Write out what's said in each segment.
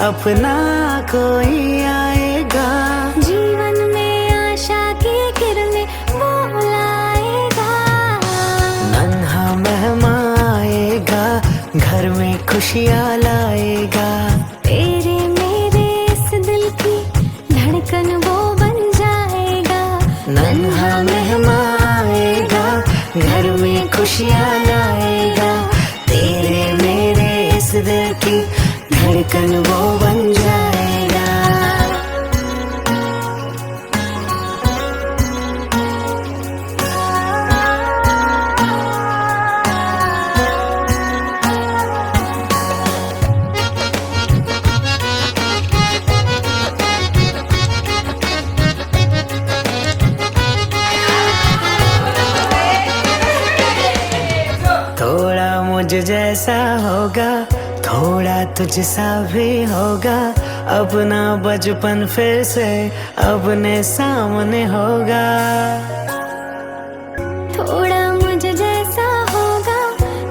अपना कोई आएगा। जीवन में आशा की किरणें वो लाएगा। नन्हा मेहमान आएगा, घर में खुशियाँ लाएगा। तेरे मेरे इस दिल की धड़कन वो बन जाएगा। नन्हा मेहमान आएगा, घर में खुशियाँ लाएगा। तेरे मेरे इस दिल की धड़कन वो बन जाएगा। थोड़ा मुझ जैसा होगा, थोड़ा तुझसा भी होगा। अपना बचपन फिर से अपने सामने होगा। थोड़ा मुझ जैसा होगा,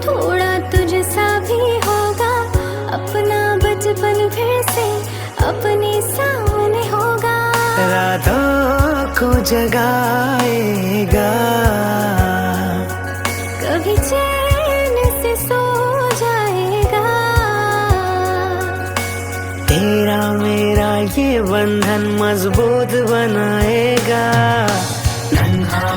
थोड़ा तुझसा भी होगा। अपना बचपन फिर से अपने सामने होगा। रातों को जगाएगा, कभी चैन से सो जाएगा। तेरा मेरा ये बंधन मजबूत बनाएगा। नन्हा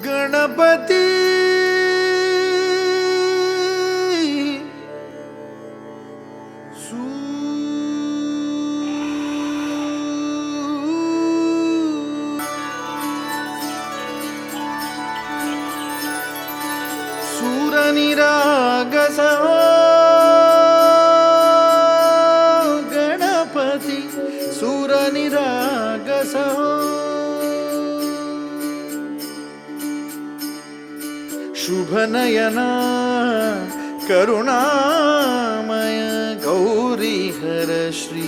गणपती सूरनिरागसः गणपती सूरनिरागसः शुभनयना करुणामय गौरीहर श्री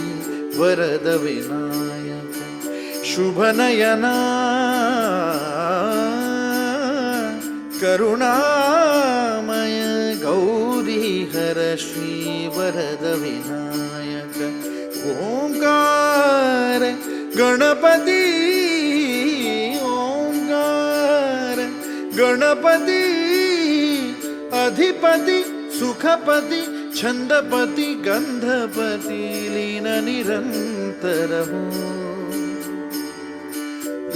वरद विनायक शुभनयना करुणामय गौरीहर श्री वरद विनायक ओंकार गणपती ओंकार गणपती अधिपति सुखपति छंदपति गंधपति लीन निरंतर हो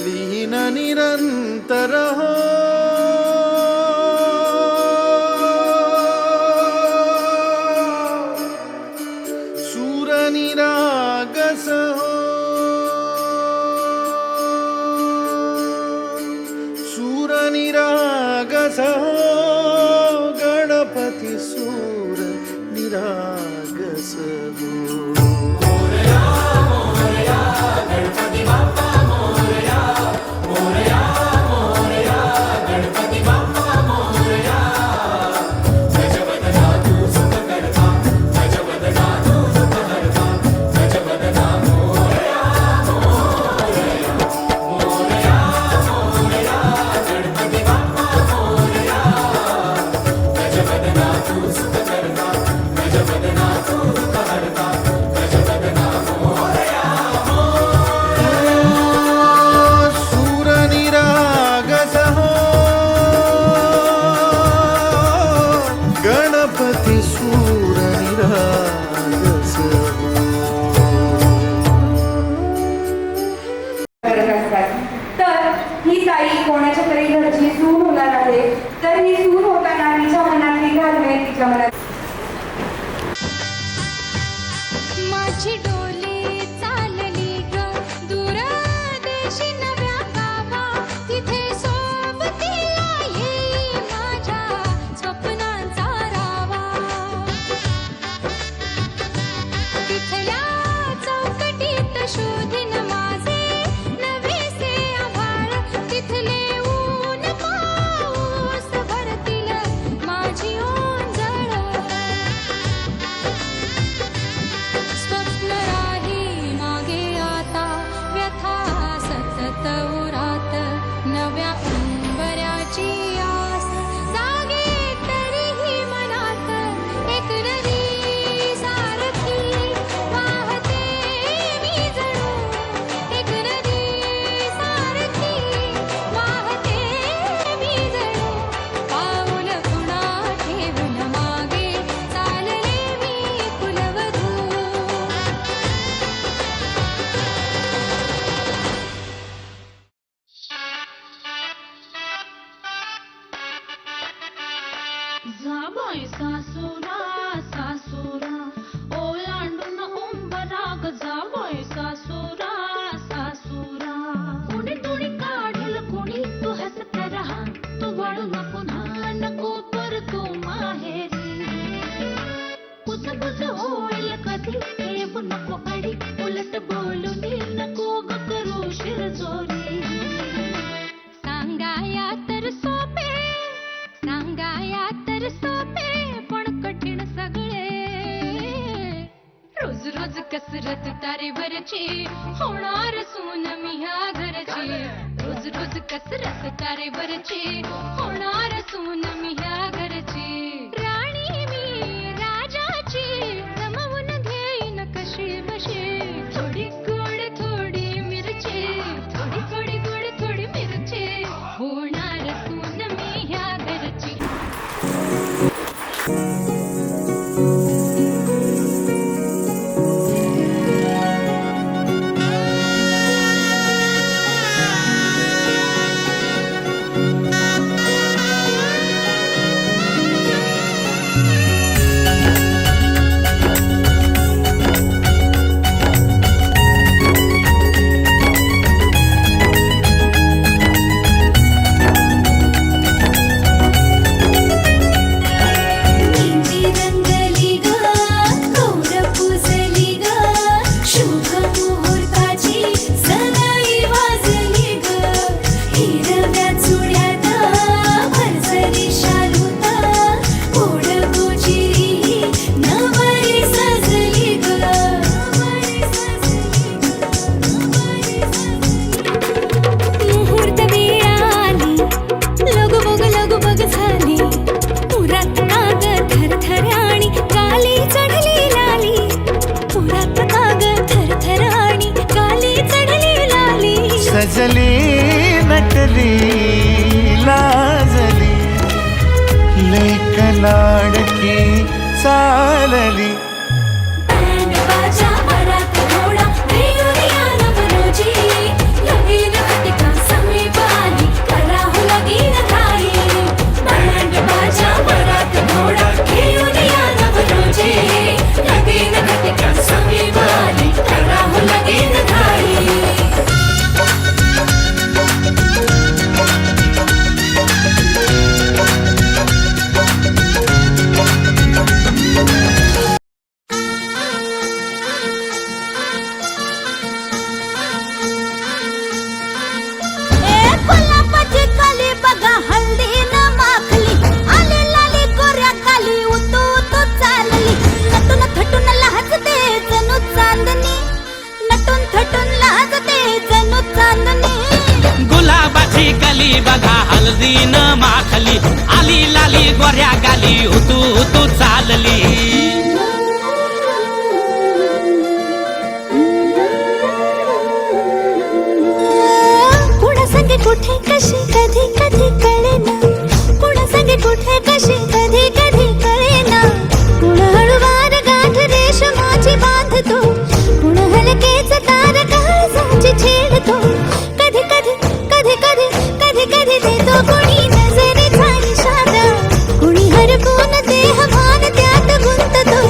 लीन निरंतर हो सूरनिरागस हो सूरनिरागस हो गणपती सूर निरागस हो गणपती बाप्पा मोरया मोरया मोरया गणपती बाप्पा मोरया गजवदना तू सुख करता गजवदना तू सुख करता गजवदना मोरया मोरया मोरया मोरया गणपती बाप्पा मोरया गजवदना तू सुख करता गजवदना तू सुख करता गजवदना मोरया सूरनिरागस हो गणपती सूरनिरागस करत असतात. तर ही ताई कोणाच्या तरी घरची सून होणार आहे. तर ही सून होताना तिच्या मनातली घालवे तिच्या मनात माझी डोली चालली ग दूर देशी नव्या गावा तिथे सोबतीला येई माझ्या स्वप्नांचा रावा तिथल्या चौकटीत शोधीन माझे नवेसे आभाळ तिथले ऊन पाऊस भरतील माझी ओंजळ स्वप्न राही मागे आता व्यथा सतत उरात नव्या उंबऱ्याची आस जागे तरीही मनात एक नदी सारखी वाहते मी जणू एक नदी सारखी वाहते मी जणू पाऊल पुन्हा ठेवून मागे चालले मी कुलवधू जाबाई सासुरा सासुरा ओलांडून उंबराग जाबाई सासुरा सासुरा कुणी तुणी काढेल कुणी तू हसत राहा तू वळू नको पुन्हा नको पर तू माहेरी कुजबुज होईल कधी ठेवू नको अडी उलट बोलून नको ग करू शिरजोरी सांगाया तर सोपे सांगाया तर सोपे पण कठीण सगळे रोज रोज कसरत तारेवरची होणार सून मी ह्या घरची रोज रोज कसरत तारेवरची होणार सून मी ह्या घरची राणी मी राजाची जमवून घेईन कशी बशी थोडी गोड थोडी मिरची थोडी थोडी गोड थोडी मिरची होणार सून मी ह्या घरची लाजली लाजली लेक लाडकी चालली. बँड बाजा वरात घोडा रेवरिया नवरोजी लगीन घटिका समीपाली करा हो लगीन घाई. बँड बाजा वरात घोडा रेवरिया नवरोजी लगीन घटिका समीपाली करा हो लगीन घाई. गुलाबाची कली बघा हल्दी न माखली आली लाली गोऱ्या काली उतू उतू चालली. नटून थटून लाजते जणू चांदणी नटून थटून लाजते जणू चांदणी. गुलाबाची कली बघा हल्दी न माखली आली लाली गोऱ्या गाली उतू उतू चालली. कुणा संगे कुठे कशी कधी कधी कळेना. कुणा संगे कुठे कशी कधी कधी कळेना. कुण हळूवार गाठ रेशमाची बांधतो कुण हलकेच तार काळजाची छेडतो. कधी कधी कधी कधी कधी कधी देतो कुणी नजरेचा इशारा. कुणी हरपून देह भान त्यात गुंततो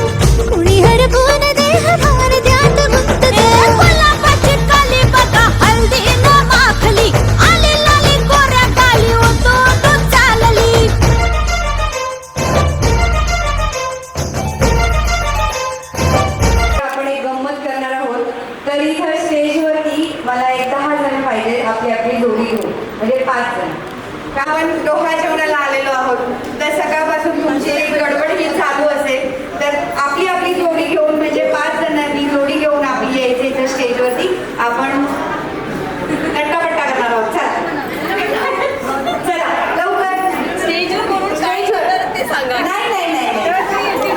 कुणी हरपून देह भान त्यात गुंततो. गुलाबाची कली बघा हल्दी न माखली आली लाली गोऱ्या गाली उतू उतू चालली. आपण एक गंमत करणार आहोत. तर इथं स्टेजवरती मला एक 10 जण पाहिजे आपली आपली जोडी घेऊन म्हणजे 5 जण. आपण डोका जेवणाला आलेलो आहोत तर सकाळपासून तुमची एक गडबड ही चालू असेल तर आपली आपली जोडी घेऊन म्हणजे 5 जणांनी जोडी घेऊन आपली यायचे इथं स्टेजवरती आपण नट्टापट्टा करणार आहोत. चला लवकर स्टेजवर ते सांगा. नाही नाही नाही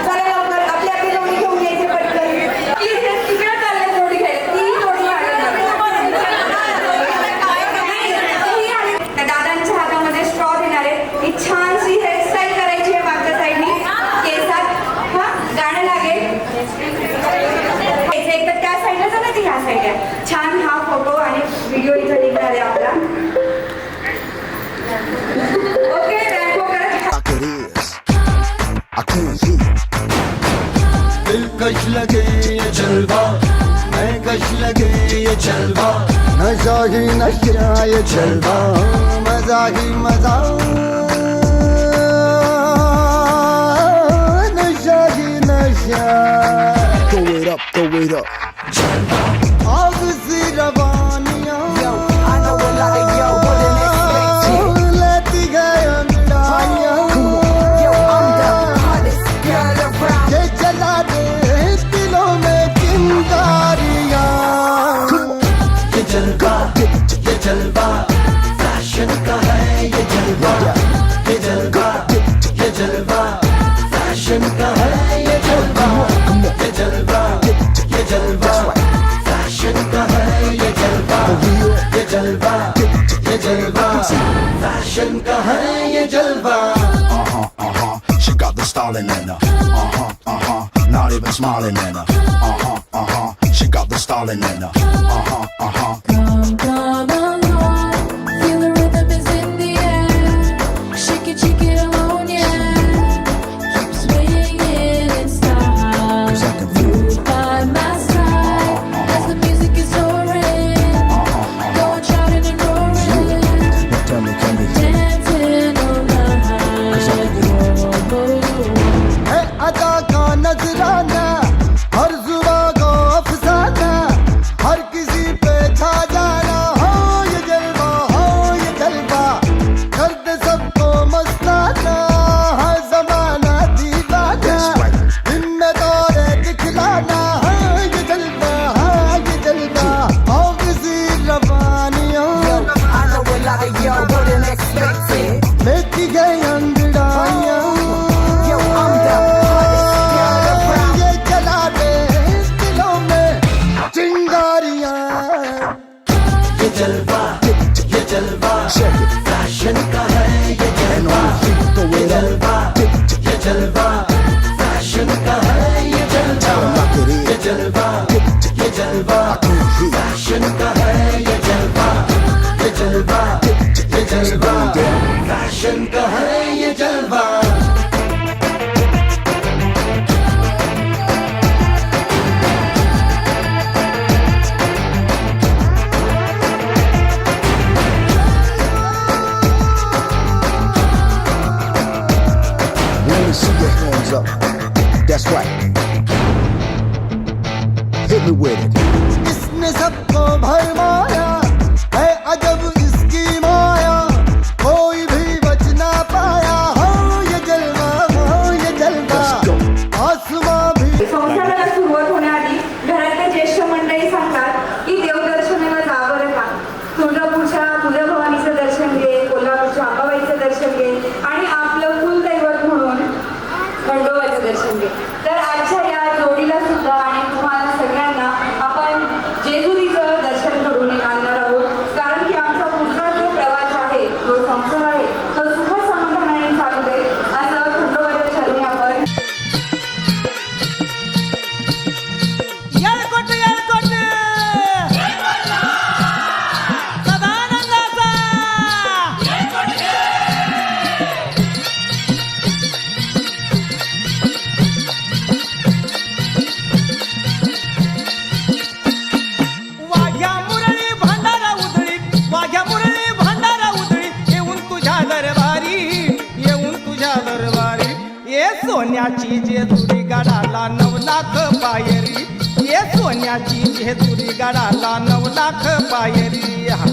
चला लवकर आपली आपली जोडी घेऊन यायचे पटकन. तिकडे चालले जोडी घ्यायला ती जोडी दादांच्या हातामध्ये स्ट्रॉ देणार आहे. एक छानशी हेअरस्टाईल करायची आहे मागच्या साईडनी केसात. हा गाणं लागेल एक तर त्या साईडला जा नाही ह्या साईडला. छान हा फोटो आणि व्हिडिओ इथं निघणार आहे आपला. ओके रॅम्पो करा. It is. I can't see. दिलकश लगे ये जलवा मैं कश लगे ये जलवा नशा ही नशा ये जलवा मजा ही मजा नशा ही नशा. Throw it up, throw it up. आग सी रवानियां लेती गए अंगड़ाइयां ये जला दे दिलों में चिंगारियां. ये जलवा फैशन का है ये जलवा. ये जलवा फैशन का है ये जलवा. ये जलवा फैशन का है ये जलवा. ये जलवा फैशन का है ये जलवा. She got the styling in her. Not even smiling in her. She got the styling in her. Come, come along, feel the rhythm is in the air. Shake it alone, yeah. Keep swinging in style. 'Cause I can feel it. By my side, as the music is soaring. Going shouting and roaring. Now tell me, can you Dancing all night. 'Cause I can है अदा का नजराना हर जुबा को अफसाना हर किसी पे छा जाना हो. फैशन का है ये जलवा Let me see your hands up. That's right. Hit me with it. इसने सबको भरमाया है अजब इसकी माया कोई भी बच ना पाया हो ये जलवा Let's go. आसमां भी संसाराला सुरुवात होण्याआधी घरातल्या ज्येष्ठ मंडळी सांगतात की देवदर्शनाला जा बरं का. तुळजापूरच्या तुळजाभवानीचं दर्शन घे, कोल्हापूरच्या अंबाबाईचं दर्शन घे आणि आपलं कुलदैवत म्हणून खंडोबाचं दर्शन घे. तर आजच्या या जोडीला सुद्धा आणि तुम्हाला सगळ्यांना आपण जेजुरीचं दर्शन घडून आणणार आहोत. कारण की आमचा पुढचा जो प्रवास आहे, जो संसार आहे, तो सुख समाधानाने चालू दे असं खंडोबाच्या चरणी आपण येळकोट येळकोट सदानंदाचा वाघ्या मुरळी भंडारा उधळी वाघ्या मुरळी भंडारा उधळी येऊन तुझ्या दरबारी ये सोन्याची जेजुरी गडाला 9 लाख पायरी ये सोन्याची जेजुरी गडाला 9 लाख पायरी हा.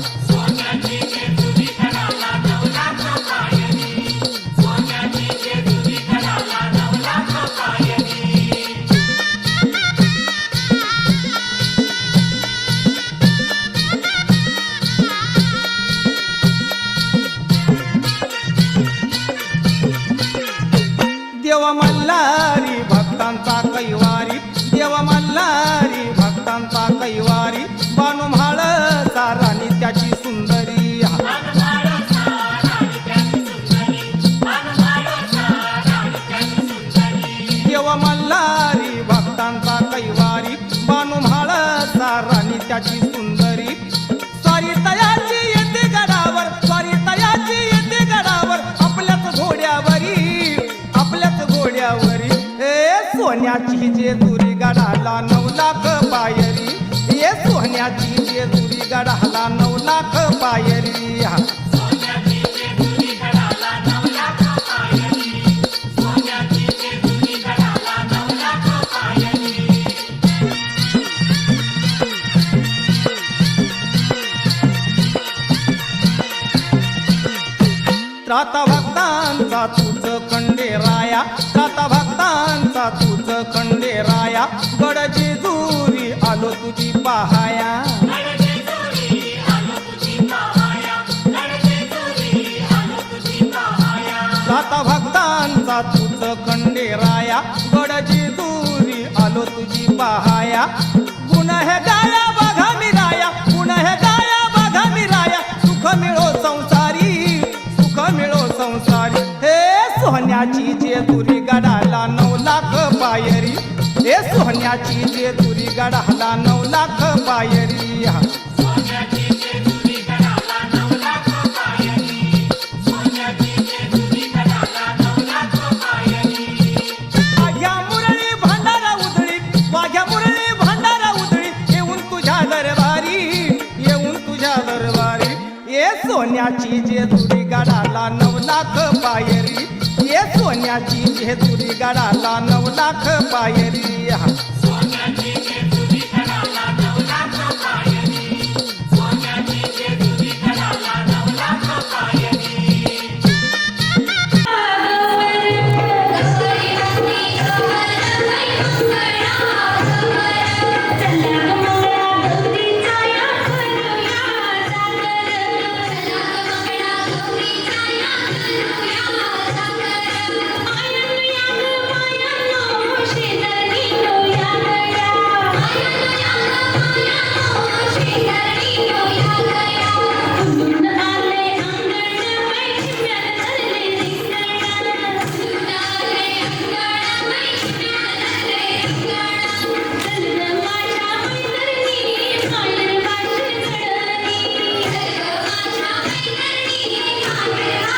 देवा मल्हारी भक्तांचा कैवारी देवा मल्हारी भक्तांचा कैवारी बानू म्हाळ सारानी त्याची सुंदरी हा. देवा मल्हारी भक्तांचा कैवारी बानू म्हाळ सारानी त्याची सुंदरी स्वारी तयाची येते गडावर स्वारी तयाची येते गडावर आपल्याच घोड्यावरी ए सोन्याची जेजुरी गडाला 9 लाख पायरी ये सोन्याची जेजुरी गडाला 9 लाख पायरी हा. त्राता भक्तांचा तुझ खंडेराया त्राता भक्तांचा तुझ खंडेराया गड जेजुरी आलो तुझी पहाया त्राता भक्तांचा तुझ खंडेराया गड जेजुरी आलो तुझी पहाया गुण हे गाया बघा मिराया गुण हे गाया बघा मिराया सुख मिळो संसारी हे सोन्याची जेजुरी गडाला 9 लाख पायरी हे सोन्याची जेजुरी गडाला 9 लाख पायरी हा. वाघ्या मुरळी भंडारा उधळी वाघ्या मुरळी भंडारा उधळी येऊन तुझ्या दरबारी ये सोन्याची जेजुरी गडाला 9 लाख पायरी ये सोन्याची जेजुरी गडाला 9 लाख पायरी हा.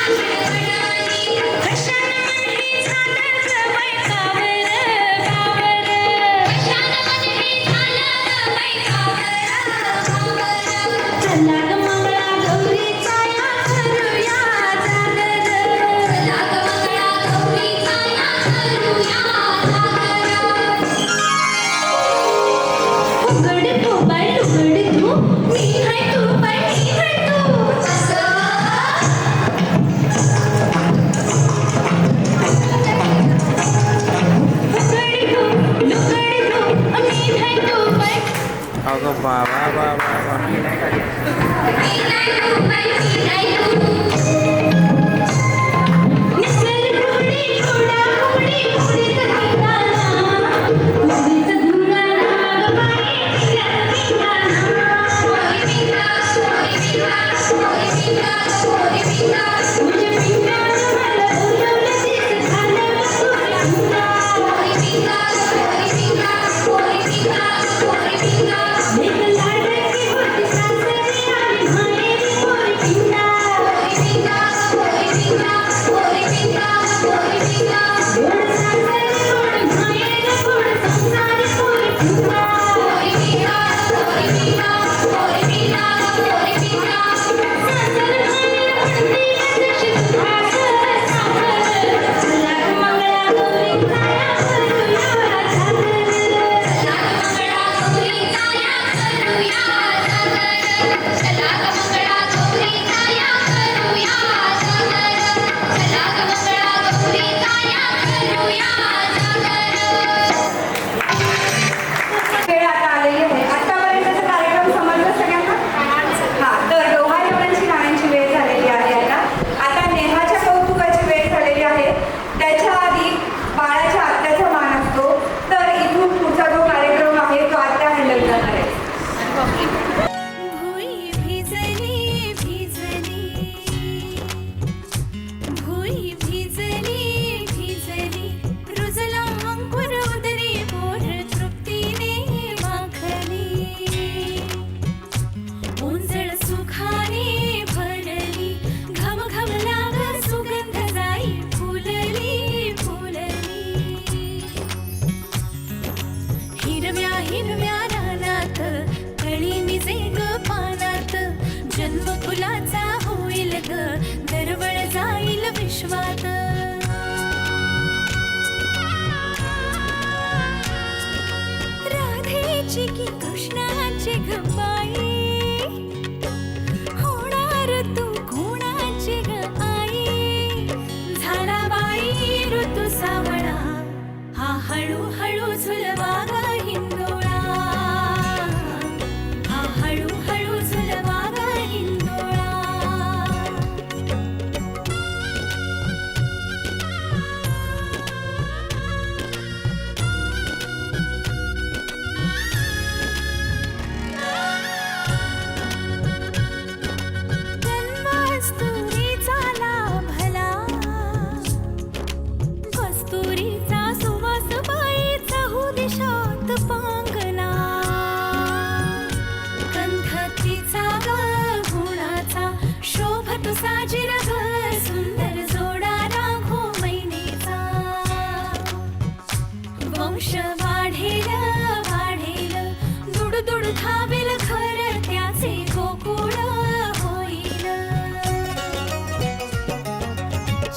Thank you.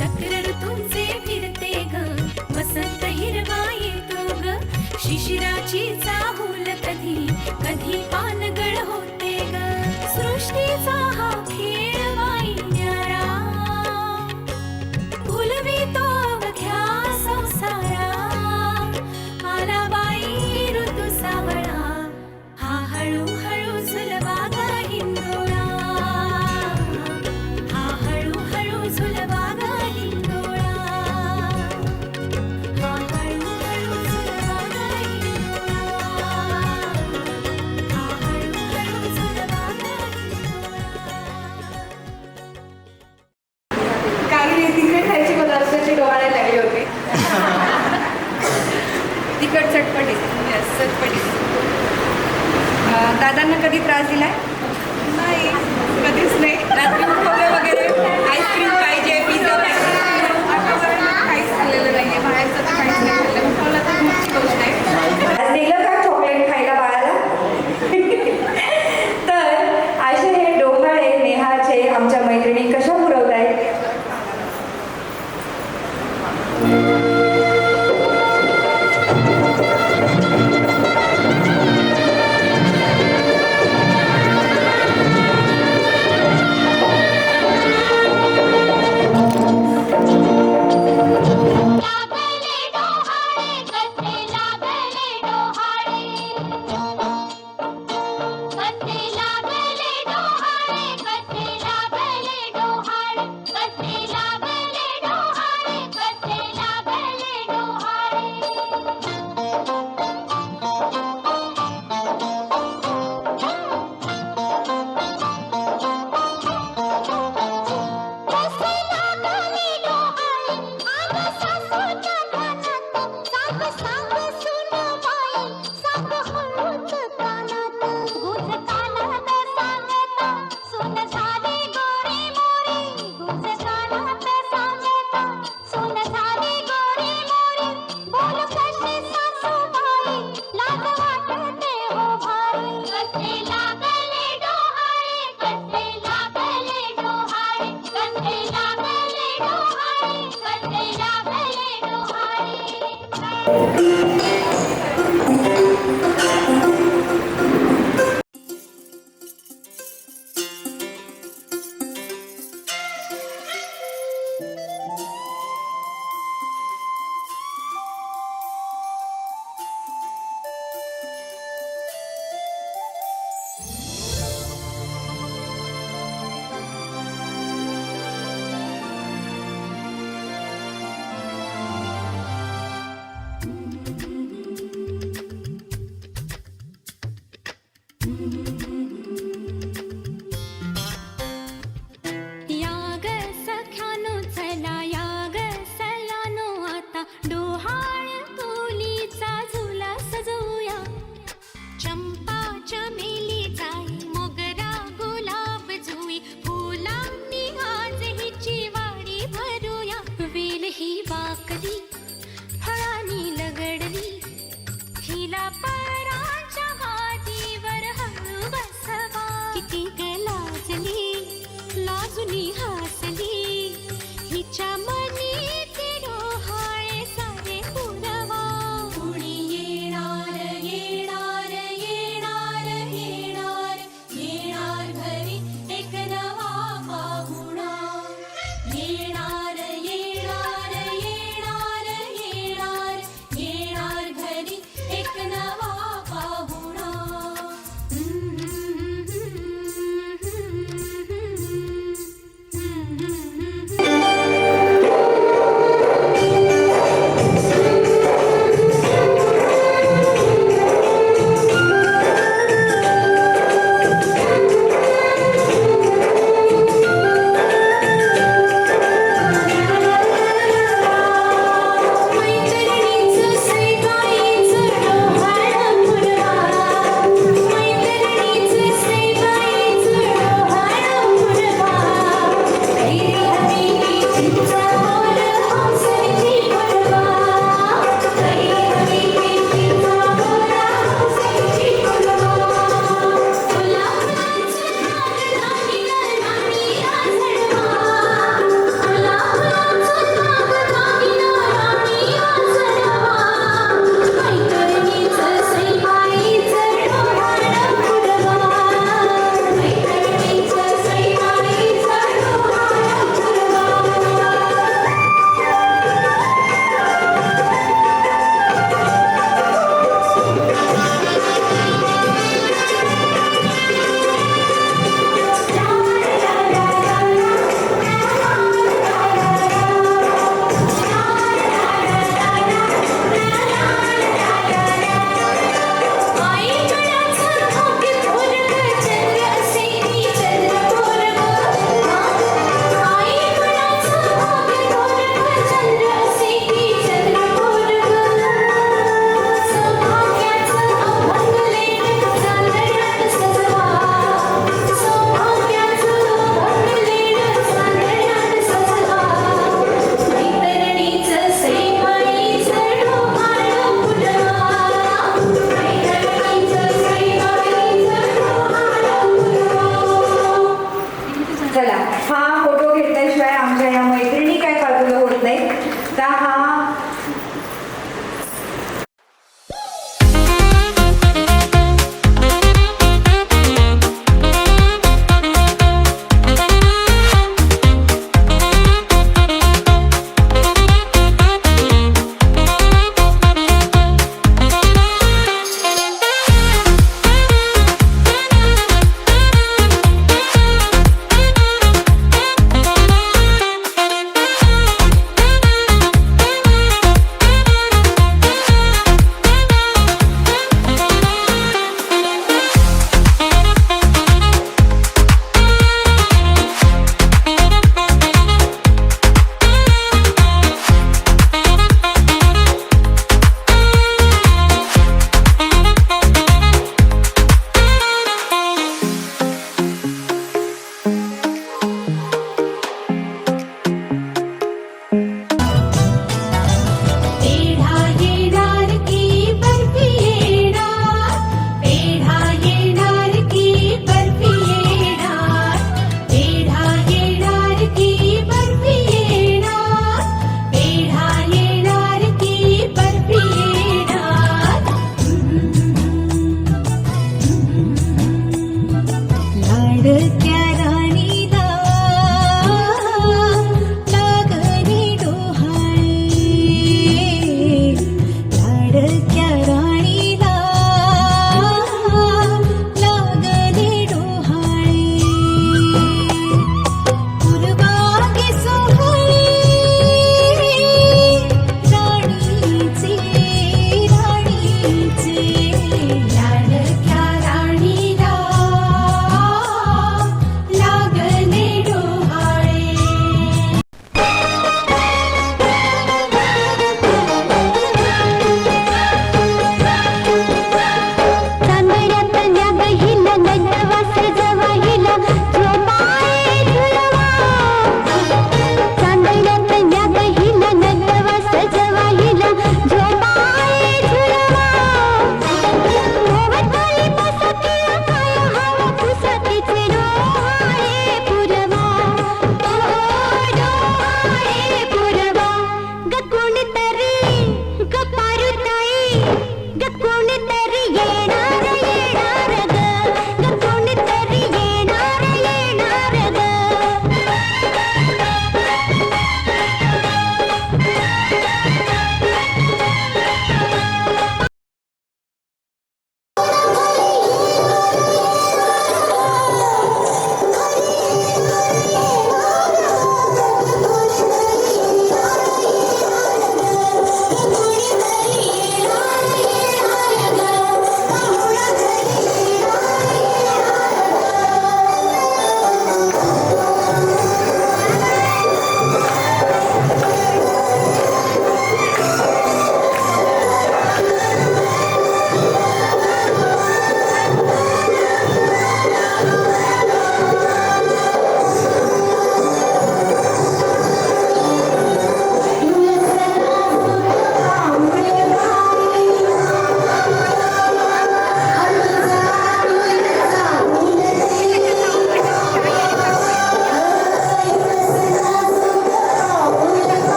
चक्र ऋतूंचे फिरते ग वसंत हिरवा येतो ग शिशिराची चाहूल कधी कधी पानगळ होते ग सृष्टीचा हा खेळ वाईन्यारा भुलवितो अवघ्या संसारा आला बाई ऋतू सावळा हा हळूहळू झुलवा ग हिंदोळा हा हळूहळू झुलवा ग हिंदोळा हा हळूहळू झुलवा ग हिंदोळा हा हळूहळू झुलवा ग हिंदोळा. काही तिखट खायची पदार्थाची डोहाळे लागले होते. तिखट चटपटीत चटपटीत. दादांना कधी त्रास दिलाय? नाही, कधीच नाही. रात्री उठवले वगैरे आईस्क्रीम पाहिजे, पिझ्झा पाहिजे, काहीच खाल्लेलं नाहीये. बाहेरचं तर काहीच नाही खाल्लं. उठवलं तर मोठी गोष्ट आहे. दिलं का चॉकलेट खायला बाळाला? तर असे हे डोहाळे नेहाचे आमच्या मैत्रिणी कशा पुरवतायत? लागले डोहाळे कसे लागले डोहाळे कसे लागले डोहाळे कसे लागले डोहाळे कसे लागले डोहाळे कसे लागले कसे लागले डोहाळे आग सासूच्या कानात सांग सांग सुनबाई सांग हळूच कानात गुंज कानात सांगता सुन झाली गोरी मोरी गुंज कानात सांगता सुन झाली गोरी मोरी बोल कशी सासूबाई लाज वाटते हो भारी कसे लागले डोहाळे कसे लागले डोहाळे कसे लागले डोहाळे कसे लागले डोहाळे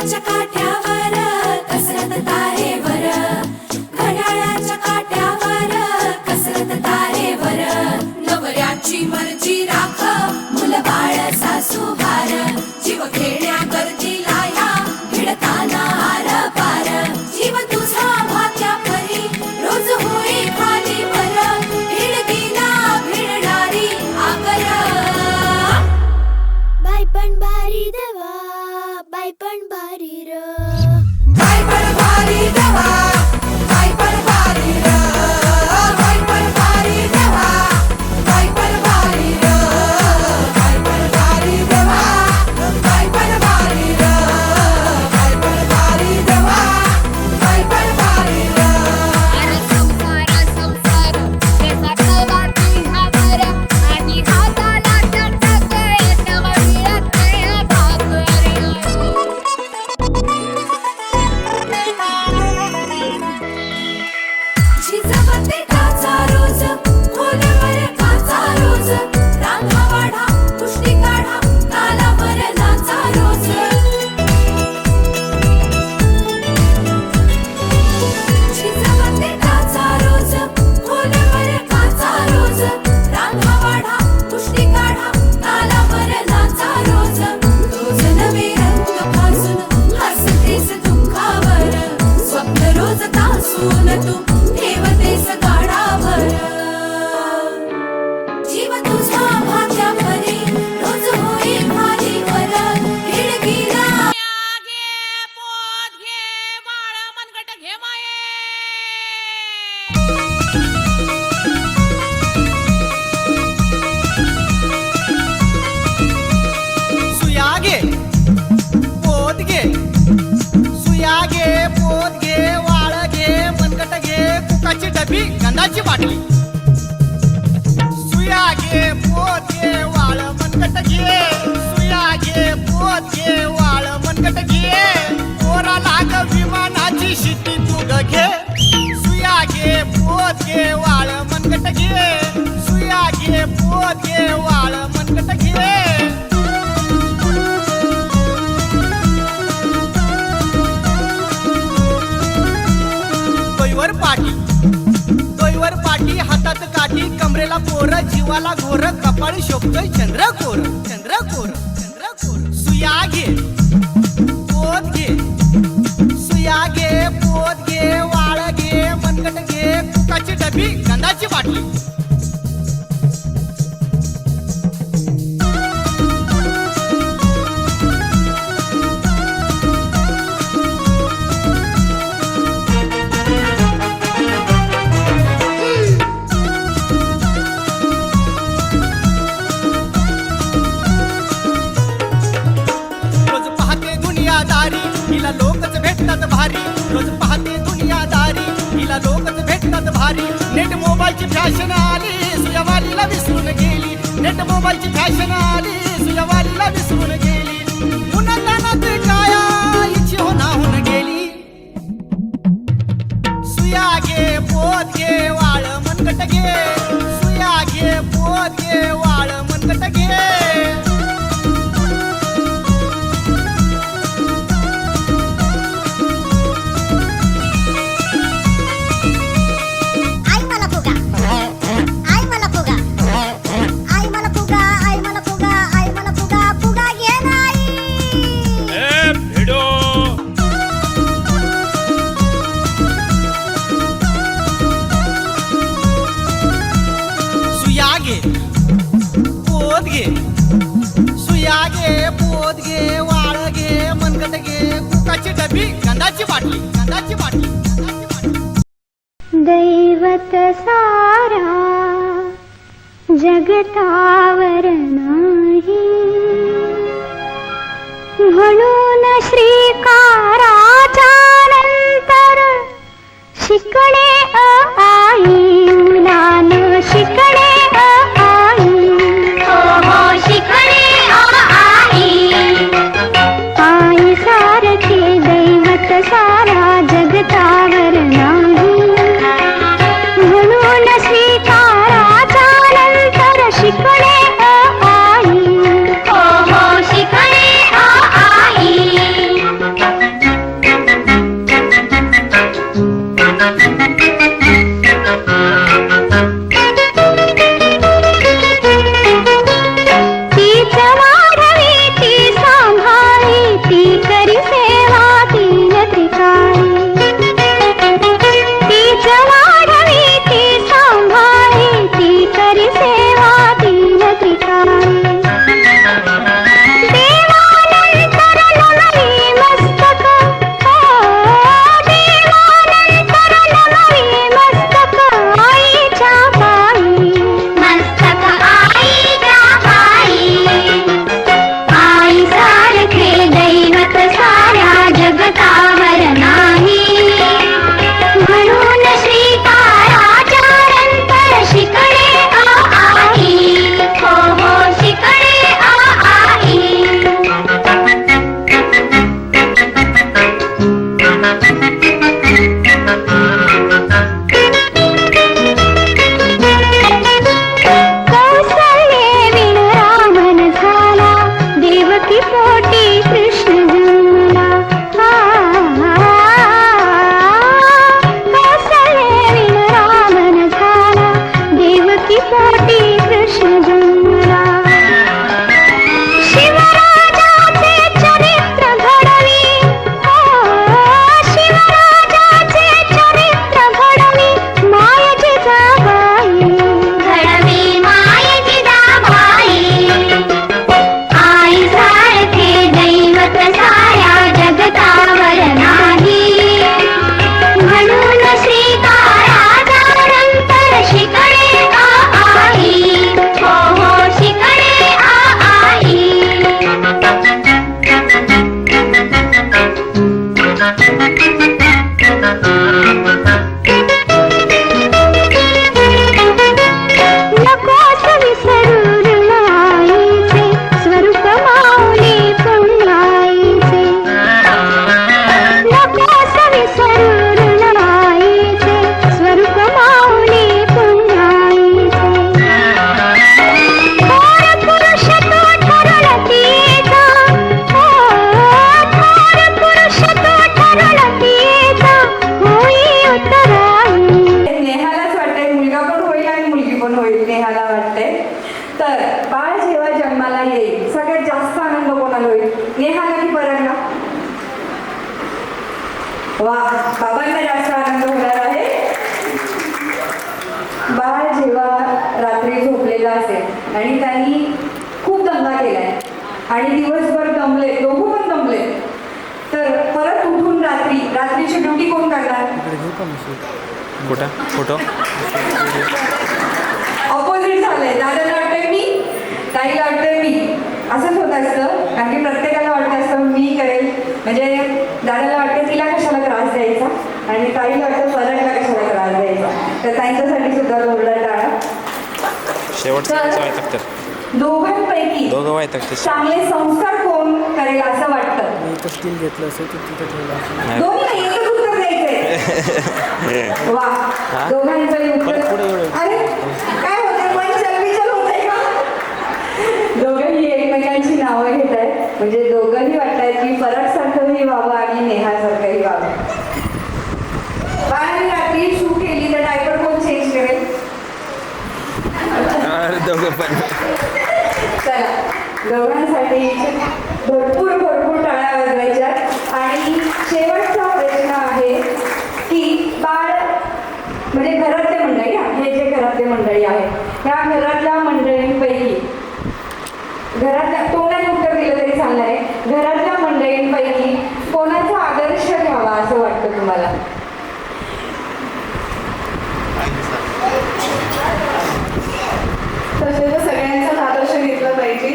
घड्याळाच्या काठ्यावर कसरत तारेवर, घड्याळाच्या काठ्यावर कसरत तारेवर. नवऱ्याची मर्जी राख मुलं बाळ सासू भार, जीव खेळण्याकरती लाया भिडताना आर पार. जीव तुझा भात्या परी रोज होई खाली वर, भिडकीला भिडणारी आकर. बाई पण भारी देवा, बाई पण भारी र, बाई पण भारी देवा, बाई पण भारी र, बाई पण भारी देवा, बाई पण भारी र, बाई पण भारी देवा, बाई पण भारी र, बाई पण भारी देवा, बाई पण भारी र. अरे संसार संसार त्याचा कवाटी हावर, आणि हाताला चटक नव मिळते भाकर. झिजवते काचा रोज, खोलवर काचा रोज, रांगा वाढा कुस्ती काढा तालावर नाचा रोज. झिजवते काचा रोज, खोलवर काचा रोज, रांगा वाढा कुस्ती काढा तालावर नाचा रोज. रोज नवे रंग फासून हसतेस दुःखावर, स्वप्न रोज तासून तू ठेवतेस गाडावर. जीव तुझा भात्या परी रोज होई खाली वर, खिडकीला घे पोत घे बाळ मनगट घे माये. सुया घे पोत घे, सुया घे पोत घे, वाळ घे मनगट घे, कुकाची डबी गंधाची बाटली. सुया घे पोत घे, वाळ मनगट घे, सुया घे पोत घे, वाळ मनगट घे, पोरा लाग विमानाची शिटी तू ग घे. सुया घे पोत घे, वाळ मनगट घे, सुया घे पोत घे, वाळ मनगट घे. कैवर पाटी, कैवर पाटी, हातात काठी, कमरेला पोर, जीवाला घोर, कपाळी शोभतोय चंद्रकोर, चंद्रकोर, चंद्रकोर. सुया घे पोत घे, सुया घे पोत घे, वाळ घे मनगट घे, कुकाची डबी गंधाची बाटली. रोज पाहते दुनियादारी, हिला लोकच भेटतात भारी. रोज पाहते दुनियादारी, हिला लोकच भेटतात भारी. नेट मोबाईलची फॅशन आली, सुयावालीला विसरून गेली. नेट मोबाईलची फॅशन आली, सुयावालीला विसरून गेली. उन्हातानात काया इच्छी होऊन गेली. सुया घे पोत घे, वाळ मनगट घे, सुया घे पोत घे, वाळ मनगट घे. आई मला फुगा, आई मला फुगा, आई मला फुगा, आई मला फुगा, आई मला फुगा, फुगा घे नाही. सुया घे पोत घे, सुया घे पोत घे, वाळ घे मनगट घे, कुकाची डबी गंधाची बाटली, गंधाची बाटली, गंधाची बाटली. दैवत सारा जगतावर नाही, म्हणून श्रीकाराच्या नंतर शिकणे आई, मुलान शिकणे आई. शिकणे आई, आई सारखे दैवत सारा जगतावर नाही, म्हणून स्वीकाराच्या नंतर शिकणे आई. शिकणे आई. पोटी पोटी कृष्ण जन्मला शिवराजाचे चरित्र घडवी शिवराजाचे चरित्र घडवी माय जिजाबाई घडवी माय जिजाबाई आई सारखे दैवत साऱ्या जगतावर नाही म्हणून श्रीकारानंतर शिकणे आई हो हो शिकणे आई नकोस विसरू आईचे स्वरूप माऊली पुण्याईचे नकोस विसरू आईचे स्वरूप माऊली पुण्याईचे थोर पुरुष तो ठरलतीचा थोर पुरुष तो ठरलतीचा होई उतराई नेहालाच वाटतंय मुलगा पण होईल आणि मुलगी पण होईल नेहाला वाटतंय. तर बाळ जेव्हा जन्माला येईल सगळ्यात जास्त आनंद कोणाला होईल, नेहाला की परागला? वा, बाबांना जास्त आनंद होणार आहे. बाळ जेव्हा रात्री झोपलेला असेल आणि त्यांनी खूप दंगा केलाय आणि दिवसभर दमले, दोघं पण दमले, तर परत उठून रात्रीची ड्युटी कोण करणार? फोटो ऑपोजिट झालंय. दादाला वाटतंय मी, ताईला वाटतंय मी, असंच होत असतं. कारण की प्रत्येकाला वाटत असतं मी करेल, म्हणजे दादाला वाटतं तिला कशाला त्रास द्यायचा आणि ताईला वाटतं परागला कशाला त्रास द्यायचा. तर त्यांच्यासाठी सुद्धा जोरदार टाळा. शेवटचं दोघांपैकी दोघं वायतागते. चांगले संस्कार कोण करेल असं वाटतं? घेतलं असेल तर तिथे ठेवलं. दोन्ही नाही, एकच उत्तर द्यायचंय. वा, दोघांचंही उत्तर. अरे काय होतंय, पण चलबिचल होतंय का? दोघंही एकमेकांची नावं घेत आहेत, म्हणजे दोघंही वाटतायत की फरक सारखंही व्हावं आणि नेहासारखंही व्हावं. बाळाने रात्री शू केली तर डायपर कोण चेंज करेल? दोघं पण. चला, दोघांसाठी भरपूर टाळ्या वाजवायच्या. आणि शेवटचा प्रश्न आहे की बाळ म्हणजे घरातले मंडळी, हे जे घरातले मंडळी आहेत, ह्या घरातल्या मंडळींपैकी, घरातल्या तोंडाने उत्तर दिलं तरी चालणार आहे, घरातल्या मंडळींपैकी कोणाचा आदर्श घ्यावा असं वाटतं तुम्हाला? तसे तर सगळ्यांचाच आदर्श घेतला पाहिजे.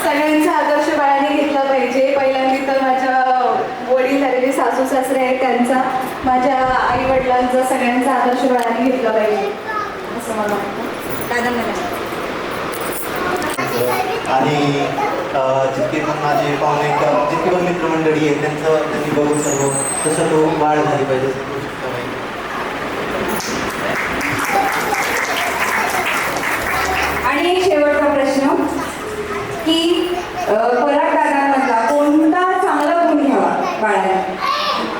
सगळ्यांचा आदर्श बाळाने घेतला पाहिजे. पहिल्यांदा तर माझ्या वडील झालेले सासू सासरे आहेत त्यांचा, माझ्या आई वडिलांचा, सगळ्यांचा आदर्श बाळाने घेतला पाहिजे असं मला वाटतं. आणि जितके पण माझे पाहुणे जितके पण मित्रमंडळी आहेत त्यांनी बघून सर्व तसं तो वाढ झाली पाहिजे. आणि शेवटचा प्रश्न की पराग दादांमधला कोणता चांगला गुण घ्यावा बाळाने?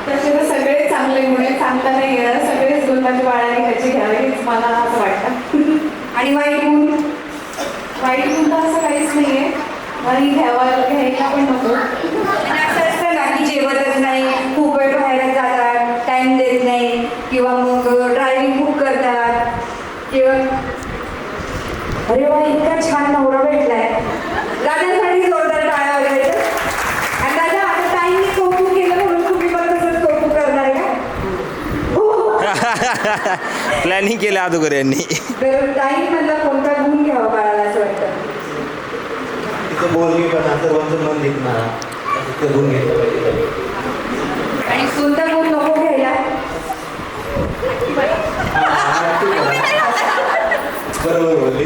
तसे तर सगळे चांगले गुण आहेत, सांगता नाही येणार. सगळेच गुण माझ्या बाळाने ह्याची घ्यावे हेच मला असं वाटतं. आणि वाईट गुण? वाईट गुण तर असं काहीच नाही आहे आणि घ्यायला पण नको. आणि असं असतं ना की जेवतच नाही, खूप वेळ बाहेर जातात, टाइम देत नाही, किंवा मग ड्रायव्हिंग खूप करतात, किंवा अरे वा इतका छान नवरा भेटलाय. दादांसाठी जोरदार टाळ्या वगैरे. आणि दादा आता ताईंनी कौतुक केलं म्हणून तुम्ही पण तसंच कौतुक करणार का? प्लॅनिंग केलं अगोदर यांनी. तर ताईंमधला कोणता गुण घ्यावा बाळाला असं वाटतं? तिचं बोलणी पण सर्वांचं मन जिंकणारा तिचं गुण घेतलं पाहिजे. आणि कोणता गुण नको घ्यायला? बरोबर बोलली.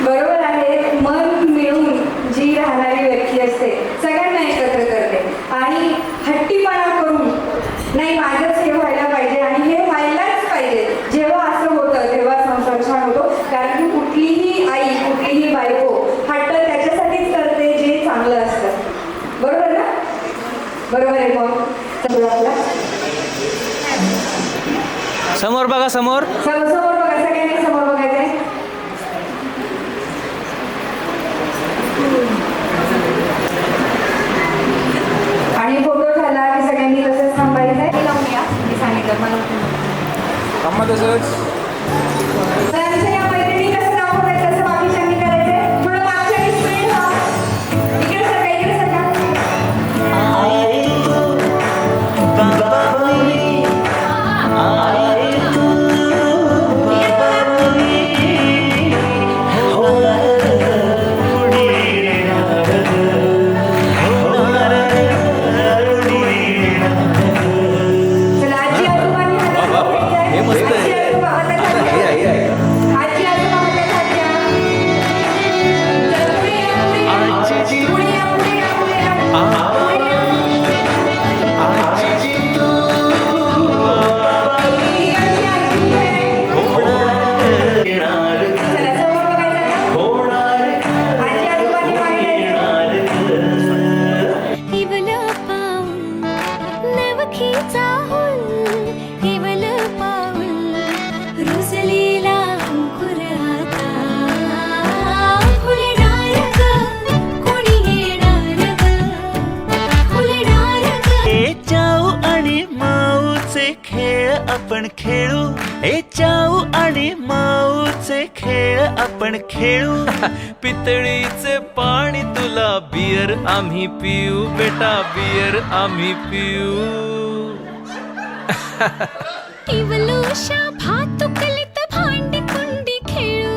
बरोबर आहे. मन मिळून जी राहणारी व्यक्ती असते सगळ्यांना एकत्र करते आणि हट्टीपणा करून नाही माझंच हे व्हायला पाहिजे आणि हे व्हायलाच पाहिजे, जेव्हा असं होतं तेव्हा संसार छान होतो. कारण की कुठलीही आई कुठलीही बायको हट्ट त्याच्यासाठीच करते जे चांगलं असतं. बरोबर आहे मग चला आपला समोर बघा समोर. समोर बघा, सगळ्यांनी समोर बघायचंय. आणि फोटो झाला की सगळ्यांनी तसंच थांबायचंय. लावून या मी सांगितलं मला. मुलांचं या मैत्रिणी कसं दाखवताय तसं बाकीच्यांनी करायचंय. थोडं मागच्या स्प्रेड व्हा. इकडे सरका, इकडे सरका. चला, आजी आजोबांनी हातात घ्यायचंय. हे मस्त आहे. आजी आजोबा हातात हात घ्या. आजी आजोबा हातात हात घ्या. चला, पुढे या, पुढे या. पुढे या, पुढे या, पुढे या. पुढे या. ही आजी आजी आहे. चला, समोर बघायचं ना. आजी आजोबांनी पाहिजे. केवल पाऊल नवखीचा हुल, केवल पाऊल रुजलेला अंकुर आता फुलणार ग, कोणी येणार ग, फुलणार ग. चाऊ आणि माऊचे खेळ आपण खेळू, चाऊ आणि माऊचे खेळ आपण खेळू. पितळीचे पाणी तुला बियर आम्ही पिऊ, बेटा बियर आम्ही पिऊ. केवलोशा भातुकलीत भांडी कुंडी खेळू,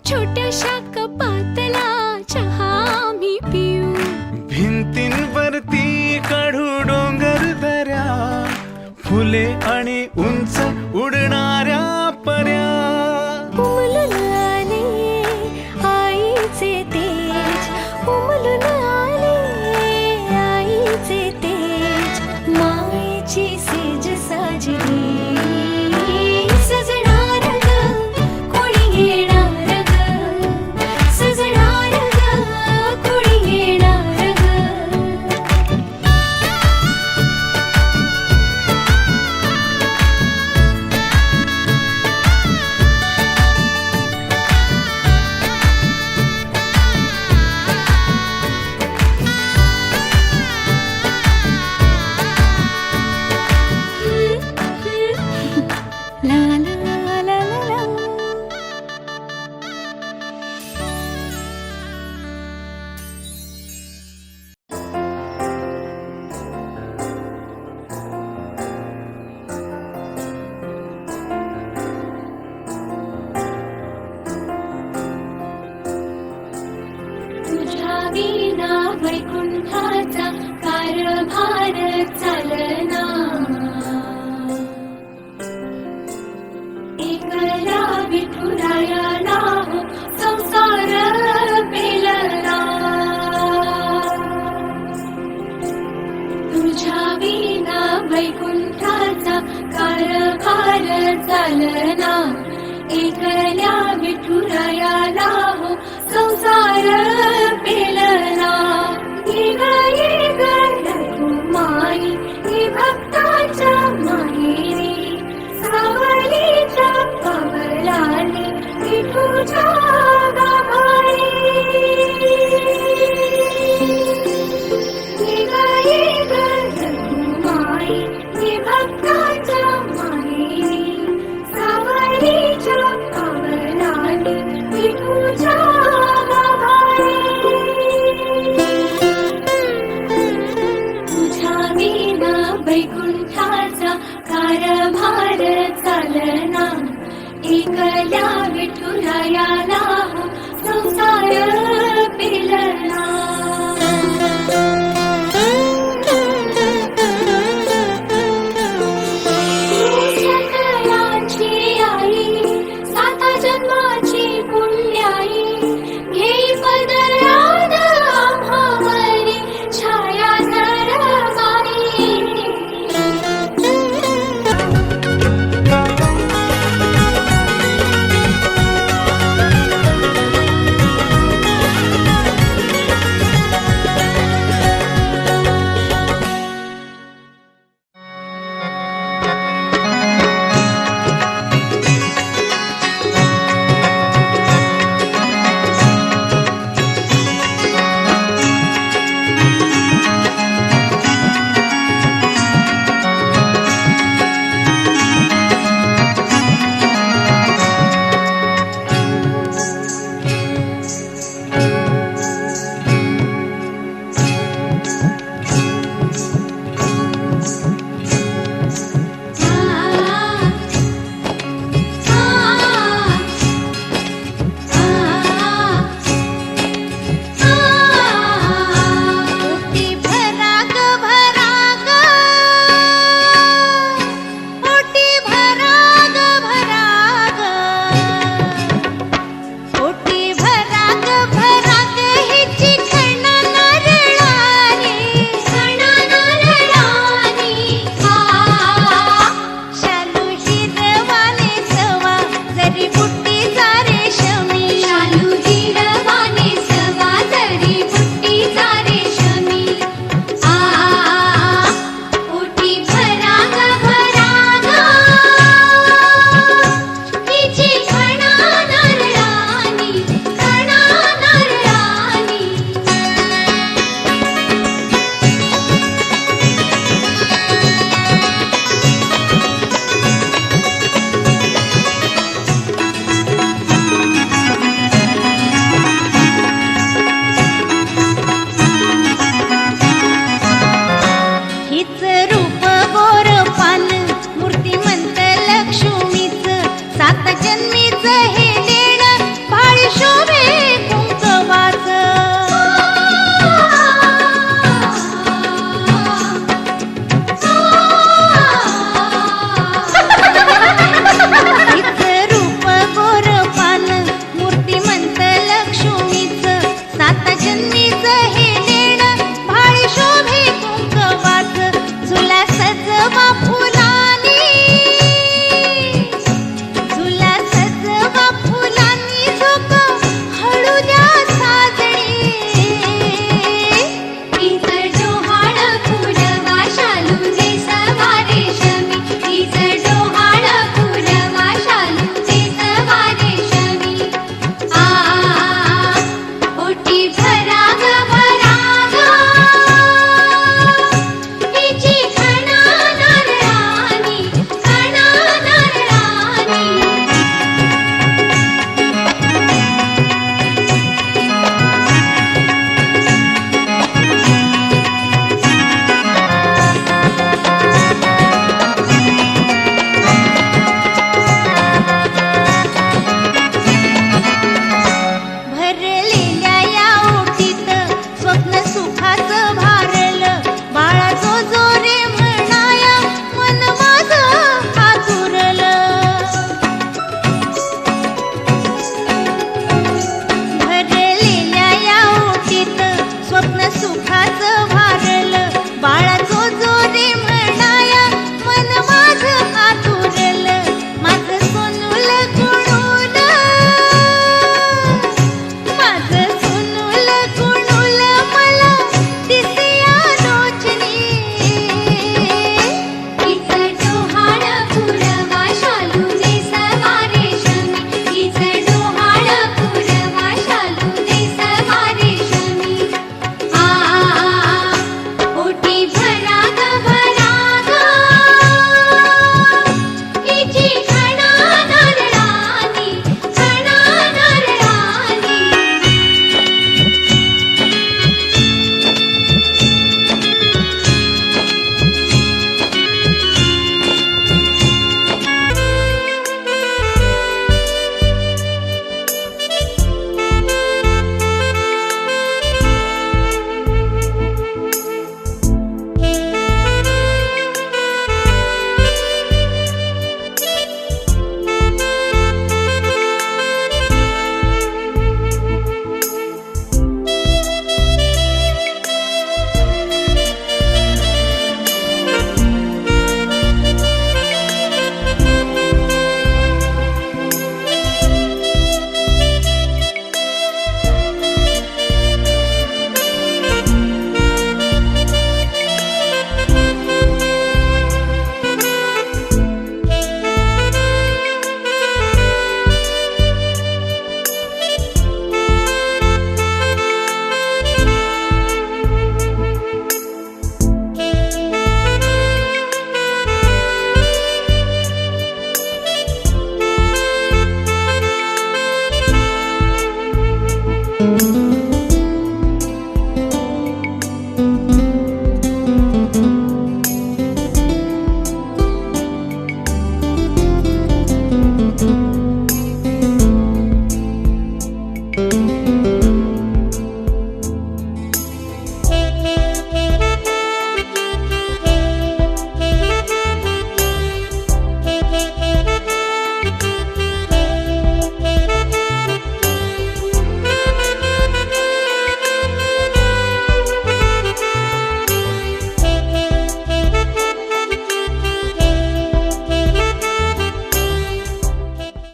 छोट्याशा कपातला चहा आम्ही पिऊ. भिंतींवरती काढू डोंगर दऱ्या, फुले आणि उंच उडणाऱ्या पर्या. उमलून आले आईचे तेज, उमलून आले आईचे तेज, मायेची सेज साजली सजणार ग, कोणी येणार ग, सजणार ग, कोणी येणार ग. La la la la la. तुझ्या विना वैकुंठाचा कारभार चालना, एकला विठुरायाला हो संसार पेलना. तुझ्या विना वैकुंठाचा कारभार चालना, एकल्या विठुरायाला हो संसार पेलना. ये ग रघुमाई, हे भक्ताच्या माहेरी, सावलीच्या कमलाने विठूच्या गाभारी. ये ग रघुमाई, हे भक्ताच्या माहेरी, सावलीच्या कमलाने विठूच्या गाभारी. तुझ्या विना वैकुंठाचा कारभार चालना, एकल्या विठुरायाला हो संसार पेलना.